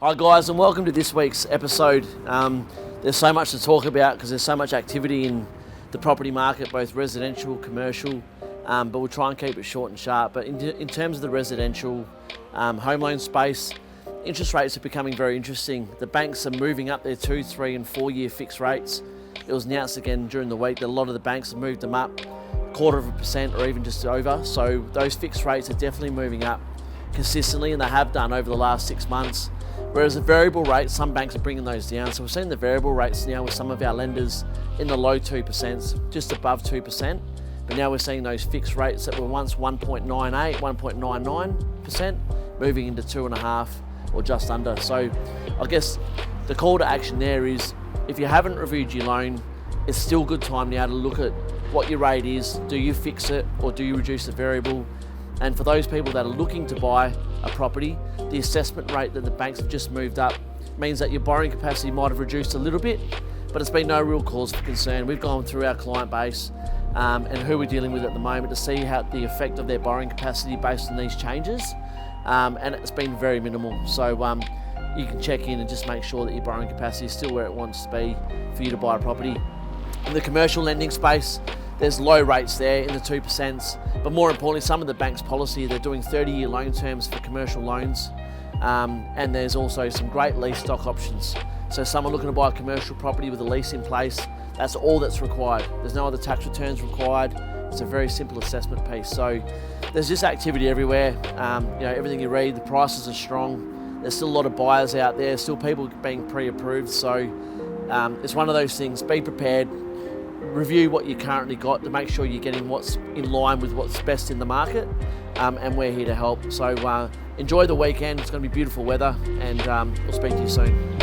Hi guys, and welcome to this week's episode. There's so much to talk about because there's so much activity in the property market, both residential, commercial, but we'll try and keep it short and sharp. But in terms of the residential home loan space, interest rates are becoming very interesting. The banks are moving up their 2, 3 and 4 year fixed rates. It was announced again during the week that a lot of the banks have moved them up 0.25% or even just over. So those fixed rates are definitely moving up consistently, and they have done over the last 6 months. Whereas the variable rates, some banks are bringing those down. So we're seeing the variable rates now with some of our lenders in the low 2%, just above 2%. But now we're seeing those fixed rates that were once 1.98, 1.99%, moving into 2.5 or just under. So I guess the call to action there is, if you haven't reviewed your loan, it's still a good time now to look at what your rate is. Do you fix it or do you reduce the variable? And for those people that are looking to buy a property, the assessment rate that the banks have just moved up means that your borrowing capacity might have reduced a little bit, but it's been no real cause for concern. We've gone through our client base and who we're dealing with at the moment to see how the effect of their borrowing capacity based on these changes, and it's been very minimal. So you can check in and just make sure that your borrowing capacity is still where it wants to be for you to buy a property. In the commercial lending space, there's low rates there in the 2%, but more importantly, some of the bank's policy, they're doing 30-year loan terms for commercial loans, and there's also some great lease stock options. So someone looking to buy a commercial property with a lease in place, that's all that's required. There's no other tax returns required. It's a very simple assessment piece. So there's just activity everywhere. Everything you read, the prices are strong. There's still a lot of buyers out there, still people being pre-approved. So it's one of those things, be prepared. Review what you currently got to make sure you're getting what's in line with what's best in the market, and we're here to help. So enjoy the weekend. It's going to be beautiful weather, and we'll speak to you soon.